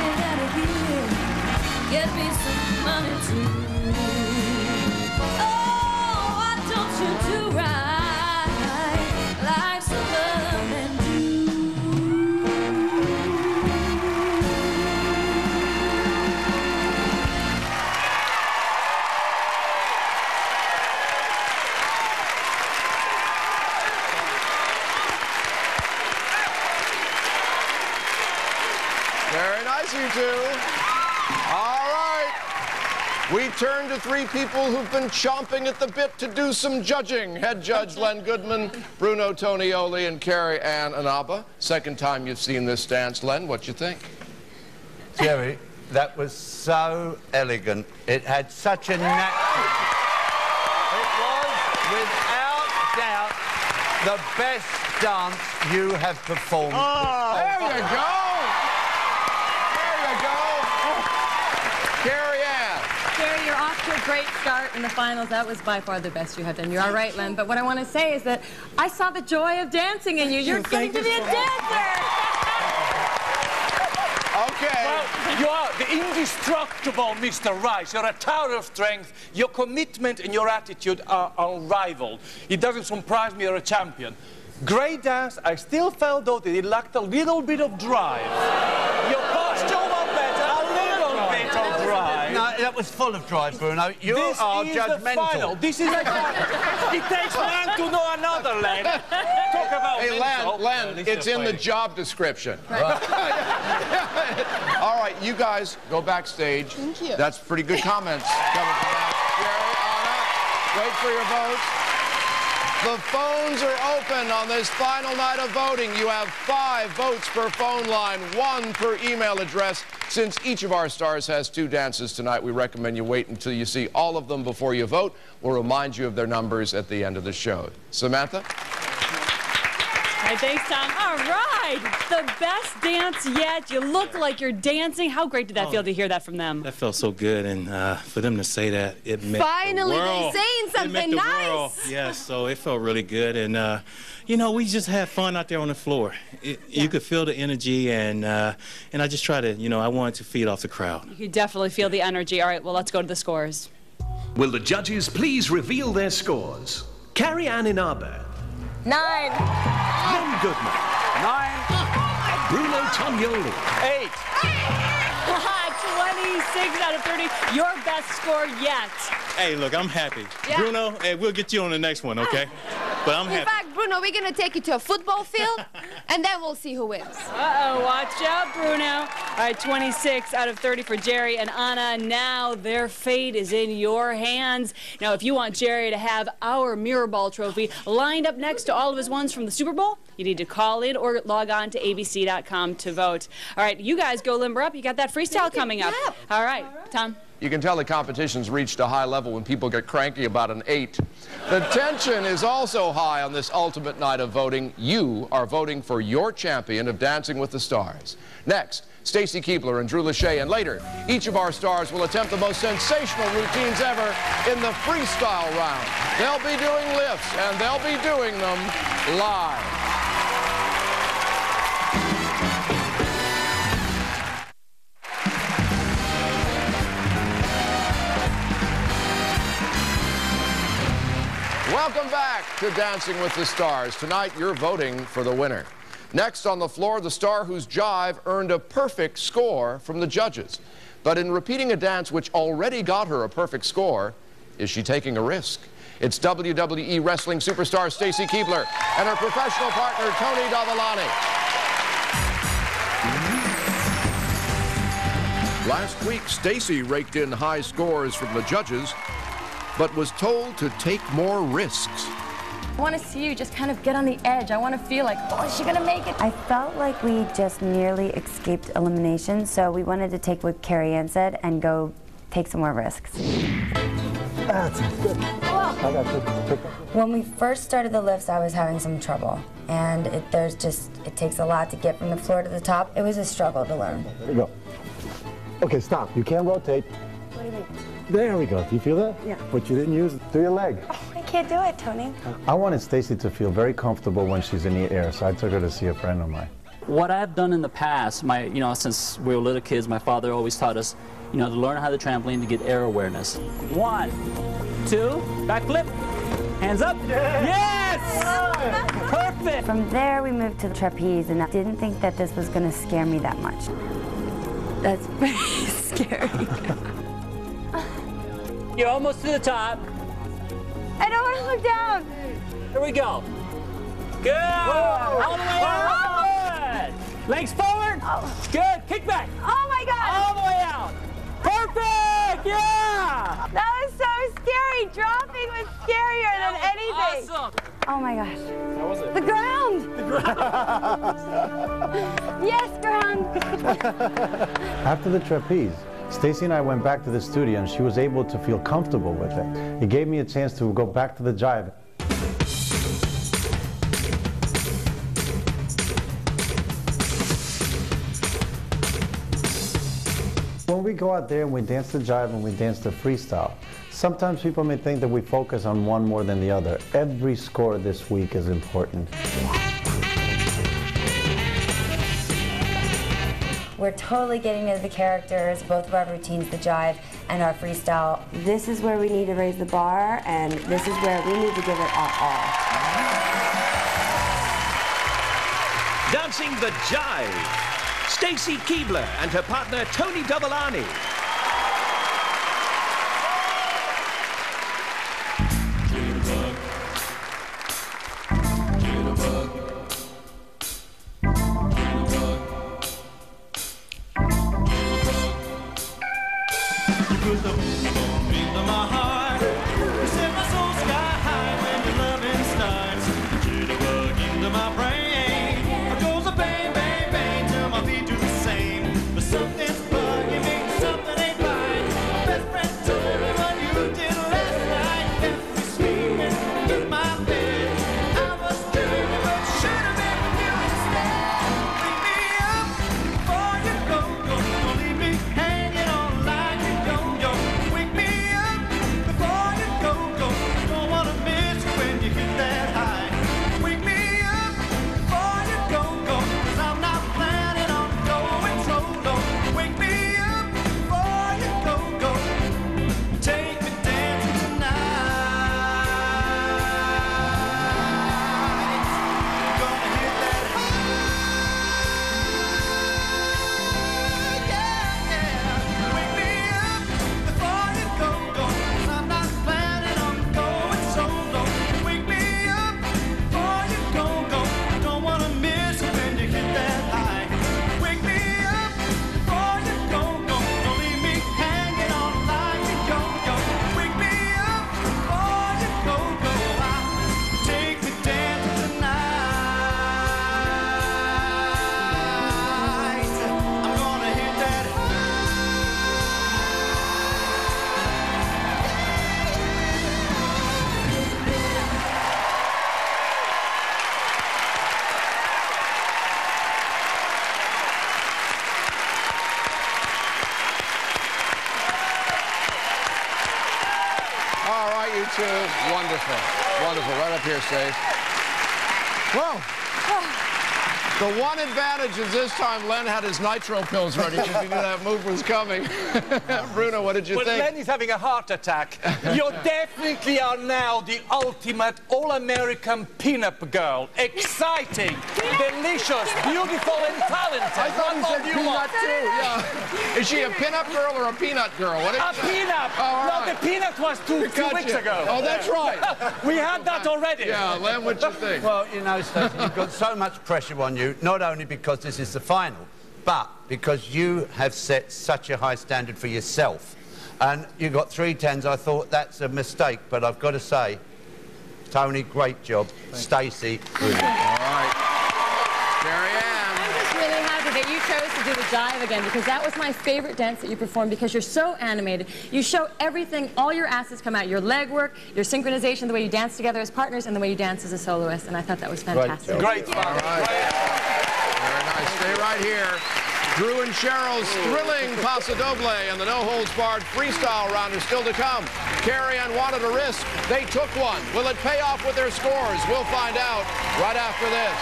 get out of here, get me some money too. Oh, why don't you do right, like some other men do? Very nice, you 2. All right. We turn to 3 people who've been chomping at the bit to do some judging. Head judge Len Goodman, Bruno Tonioli, and Carrie Ann Inaba. Second time you've seen this dance. Len, what you think? Jerry, that was so elegant. It had such a natural... It was, without doubt, the best dance you have performed. Oh, there you go. There you go. Carrie Ann. Jerry, you're off to a great start in the finals. That was by far the best you have done. You're all right, Len. But what I want to say is that I saw the joy of dancing in you. You're getting to be a dancer. Okay. Well, you are the indestructible Mr. Rice. You're a tower of strength. Your commitment and your attitude are unrivaled. It doesn't surprise me you're a champion. Great dance. I still felt, though, that it lacked a little bit of drive. Your posture was better. A little bit of drive. No, that was full of drive, Bruno. You are judgmental. The final. This is a It takes one to know another, Len. Talk about Hey, Len, it's in the job description. Right. All right, you guys go backstage. Thank you. That's pretty good comments coming from that. Jerry, Anna, wait for your votes. The phones are open on this final night of voting. You have 5 votes per phone line, 1 per email address. Since each of our stars has 2 dances tonight, we recommend you wait until you see all of them before you vote. We'll remind you of their numbers at the end of the show. Samantha? All right, thanks, Tom. All right, the best dance yet. You look like you're dancing. How great did that feel to hear that from them? That felt so good, and for them to say that, it meant Finally, the world. they're saying something nice. Yeah, so it felt really good, and you know, we just had fun out there on the floor. You could feel the energy, and I just tried to, you know, I wanted to feed off the crowd. You could definitely feel the energy. All right, well, let's go to the scores. Will the judges please reveal their scores? Carrie Ann Inaber. 9. Len Goodman. 9. Bruno Tognoli. 8. 26 out of 30. Your best score yet. Hey, look, I'm happy. Yeah. Bruno, hey, we'll get you on the next one, okay? But I'm In happy. fact, Bruno, we're going to take you to a football field, and then we'll see who wins. Uh-oh, watch out, Bruno. All right, 26 out of 30 for Jerry and Anna. Now their fate is in your hands. Now, if you want Jerry to have our Mirror Ball trophy lined up next to all of his ones from the Super Bowl, you need to call in or log on to abc.com to vote. All right, you guys go limber up. You got that freestyle coming up. All right, Tom. You can tell the competition's reached a high level when people get cranky about an 8. The tension is also high on this ultimate night of voting. You are voting for your champion of Dancing with the Stars. Next, Stacy Keibler and Drew Lachey, and later, each of our stars will attempt the most sensational routines ever in the freestyle round. They'll be doing lifts, and they'll be doing them live. Welcome back to Dancing with the Stars. Tonight, you're voting for the winner. Next on the floor, the star whose jive earned a perfect score from the judges. But in repeating a dance which already got her a perfect score, is she taking a risk? It's WWE wrestling superstar Stacy Keibler and her professional partner, Tony Dovolani. Last week, Stacy raked in high scores from the judges, but was told to take more risks. I want to see you just kind of get on the edge. I want to feel like, oh, is she going to make it? I felt like we just nearly escaped elimination, so we wanted to take what Carrie Ann said and go take some more risks. That's good. I got to pick up. When we first started the lifts, I was having some trouble, and it takes a lot to get from the floor to the top. It was a struggle to learn. There you go. Okay, stop. You can't rotate. What do you mean? There we go. Do you feel that? Yeah. But you didn't use it. Do your leg. Oh, I can't do it, Tony. I wanted Stacy to feel very comfortable when she's in the air, so I took her to see a friend of mine. What I've done in the past, since we were little kids, my father always taught us, to learn how to trampoline to get air awareness. 1, 2, backflip, hands up. Yes! Perfect! From there, we moved to the trapeze, and I didn't think that this was going to scare me that much. That's very scary. You're almost to the top. I don't want to look down. Here we go. Good. Whoa. All the way out. Good. Legs forward. Oh. Good. Kick back. Oh my God. All the way out. Perfect. Yeah. That was so scary. Dropping was scarier than anything. Awesome. Oh my gosh. How was it? The ground. The ground. Yes, ground. After the trapeze, Stacy and I went back to the studio, and she was able to feel comfortable with it. It gave me a chance to go back to the jive. When we go out there and we dance the jive and we dance the freestyle, sometimes people may think that we focus on one more than the other. Every score this week is important. We're totally getting into the characters, both of our routines, the jive and our freestyle. This is where we need to raise the bar, and this is where we need to give it our all. Dancing the jive, Stacy Keebler and her partner Tony Dovolani. Wonderful. Wonderful. Right up here, Stace. Well, the one advantage is this time Len had his nitro pills ready because he knew that move was coming. Bruno, what did you think? Len is having a heart attack. You definitely are now the ultimate all-American pin-up girl. Exciting, delicious, beautiful, and talented. I thought you said peanut too. Yeah. Is she a pin-up girl or a peanut girl? What a peanut. Oh, no, right. the peanut was two weeks ago. Oh, that's right. We had that already. Yeah, Len, what you think? Well, you know, Stacey, you've got so much pressure on you, not only because this is the final, but because you have set such a high standard for yourself. And you got 3 10s. I thought that's a mistake, but I've got to say, Tony, great job. Stacey, brilliant. All right. Carrie-Ann. I'm just really happy that you chose to do the jive again because that was my favorite dance that you performed because you're so animated. You show everything, all your assets come out, your leg work, your synchronization, the way you dance together as partners, and the way you dance as a soloist, and I thought that was fantastic. Great. All right. Very nice. Stay right here. Drew and Cheryl's thrilling Paso Doble and the no-holds-barred freestyle round is still to come. Carrie-Ann wanted a risk. They took one. Will it pay off with their scores? We'll find out right after this.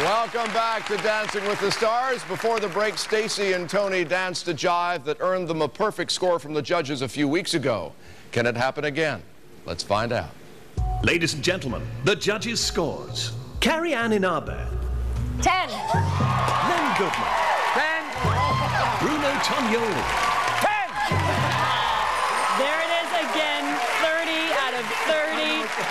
Welcome back to Dancing with the Stars. Before the break, Stacy and Tony danced a jive that earned them a perfect score from the judges a few weeks ago. Can it happen again? Let's find out. Ladies and gentlemen, the judges' scores. Carrie-Ann Inabe. 10. Len Goodman. 10. Bruno Tognoli. 10. There it is again, 30 out of 30.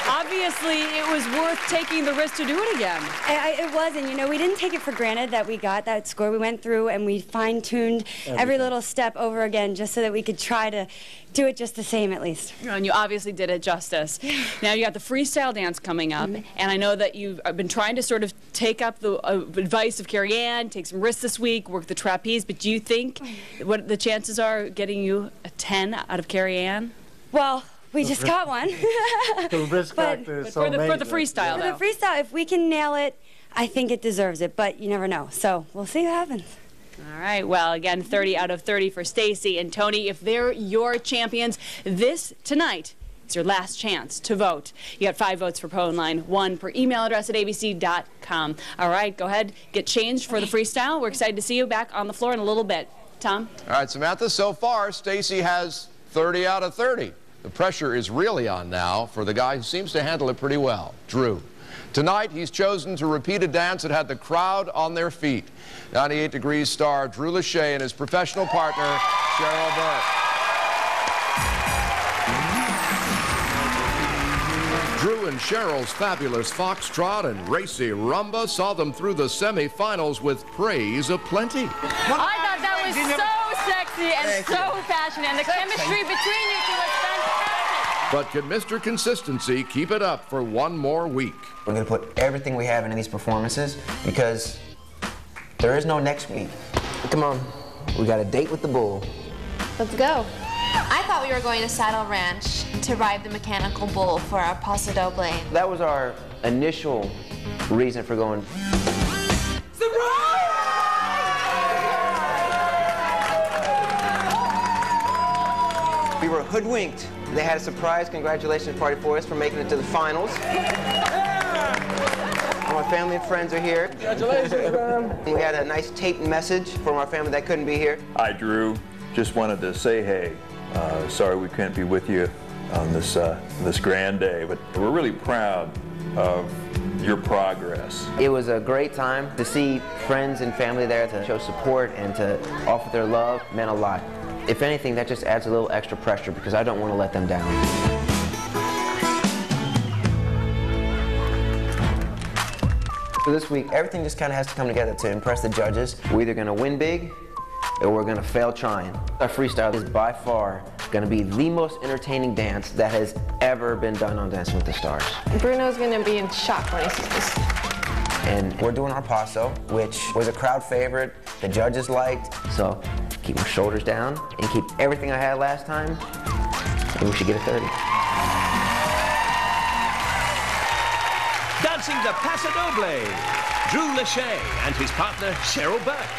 Obviously, it was worth taking the risk to do it again. It was, and you know, we didn't take it for granted that we got that score. We went through and we fine-tuned every little step over again just so that we could try to do it just the same at least. And you obviously did it justice. Now you got the freestyle dance coming up, and I know that you've been trying to sort of take up the advice of Carrie-Ann, take some risks this week, work the trapeze, but do you think what the chances are getting you a 10 out of Carrie-Ann? Well, we just got one. The risk factor is so for the amazing. freestyle, For though. the freestyle, if we can nail it, I think it deserves it, but you never know. So we'll see what happens. All right, well, again, 30 out of 30 for Stacy and Tony. If they're your champions, tonight is your last chance to vote. You got 5 votes per phone line, 1 per email address at abc.com. All right, go ahead, get changed for the freestyle. We're excited to see you back on the floor in a little bit. Tom? All right, Samantha, so far, Stacy has 30 out of 30. The pressure is really on now for the guy who seems to handle it pretty well, Drew. Tonight, he's chosen to repeat a dance that had the crowd on their feet. 98 Degrees star Drew Lachey and his professional partner, Cheryl Burke. Drew and Cheryl's fabulous foxtrot and racy rumba saw them through the semifinals with praise aplenty. I thought that was so sexy and so passionate, and the chemistry between you two was fantastic. But can Mr. Consistency keep it up for one more week? We're going to put everything we have into these performances because there is no next week. Come on, we got a date with the bull. Let's go. I thought we were going to Saddle Ranch to ride the mechanical bull for our Paso Doble. That was our initial reason for going. We were hoodwinked. They had a surprise congratulations party for us for making it to the finals. All my family and friends are here. Congratulations, man. We had a nice taped message from our family that couldn't be here. Hi, Drew. Just wanted to say hey. Sorry we can't be with you on this grand day, but we're really proud of your progress. It was a great time to see friends and family there to show support and to offer their love meant a lot. If anything, that just adds a little extra pressure because I don't want to let them down. So this week, everything just kind of has to come together to impress the judges. We're either going to win big or we're going to fail trying. Our freestyle is by far going to be the most entertaining dance that has ever been done on Dancing with the Stars. Bruno's going to be in shock when he sees this. And we're doing our paso, which was a crowd favorite, the judges liked, so keep my shoulders down and keep everything I had last time, and we should get a 30. Dancing the Paso Doble, Drew Lachey and his partner Cheryl Burke.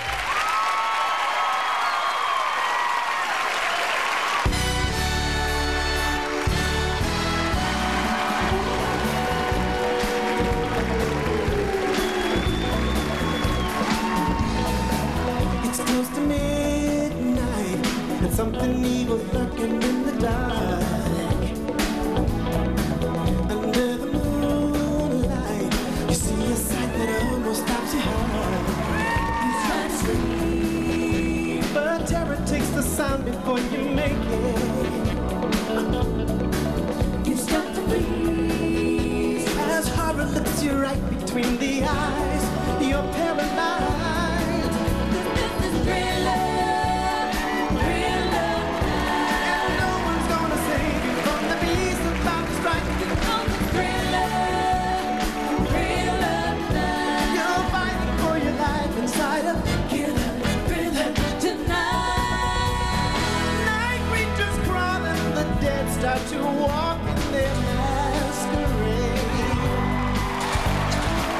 It's close to midnight, and something evil lurking in the dark. Under the moonlight, you see a sight that almost stops your heart. You try to sleep, but terror takes the sound before you make it. You start to breathe as horror looks you right between the eyes. You're paralyzed. Start to walk in their masquerade.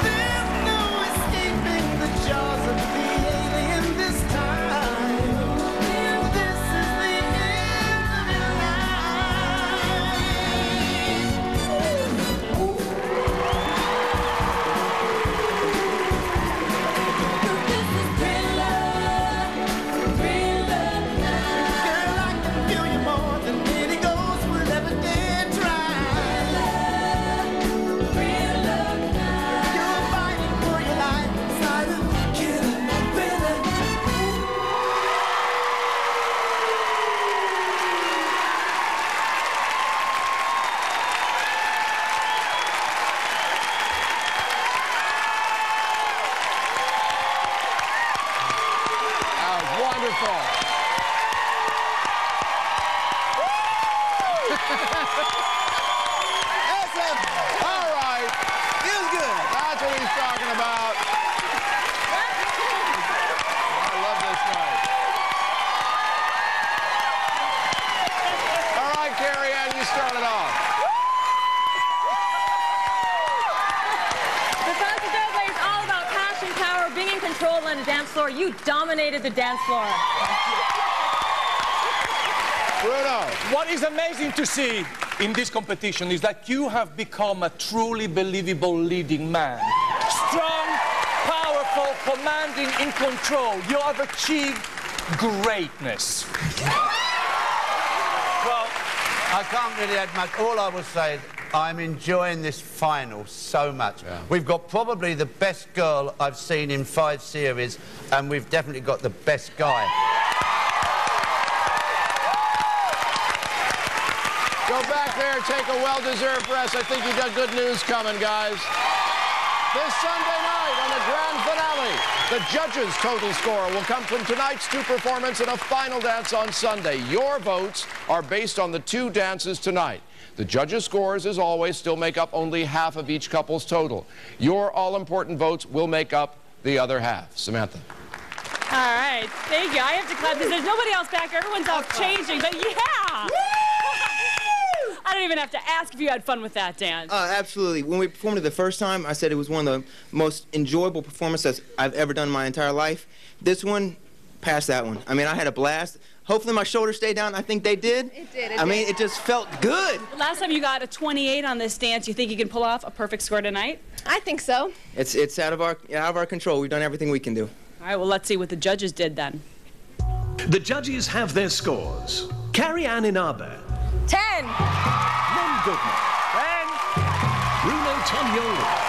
There's no escaping the jaws of the alien this time. And this is the end of your Girl, I can feel you more than any ghost will ever dare try. You're fighting for your life inside of killer thriller. That was wonderful. Excellent. All right. Feels good. That's what he's talking about. I love this night. All right, Carrie Ann, you start it off. Because the Doughboy is all about passion, power, being in control on the dance floor. You dominated the dance floor. Bruno. What is amazing to see in this competition is that you have become a truly believable leading man. Strong, powerful, commanding, in control. You have achieved greatness. Well, I can't really add much. All I will say is I'm enjoying this final so much. Yeah. We've got probably the best girl I've seen in 5 series, and we've definitely got the best guy. Go back there, take a well-deserved rest. I think you got good news coming, guys. This Sunday night on the grand finale, the judges' total score will come from tonight's 2 performances and a final dance on Sunday. Your votes are based on the 2 dances tonight. The judges' scores, as always, still make up only half of each couple's total. Your all-important votes will make up the other half. Samantha. All right, thank you. I have to clap because there's nobody else back. Everyone's off changing, but yeah. I don't even have to ask if you had fun with that dance. Absolutely. When we performed it the first time, I said it was one of the most enjoyable performances I've ever done in my entire life. This one, past that one. I mean, I had a blast. Hopefully my shoulders stayed down. I think they did. It did. I mean, it just felt good. Last time you got a 28 on this dance. You think you can pull off a perfect score tonight? I think so. It's out of our control. We've done everything we can do. All right, well, let's see what the judges did then. The judges have their scores. Carrie Ann Inabe. 10. Len Goodman. 10. Bruno Tognoli.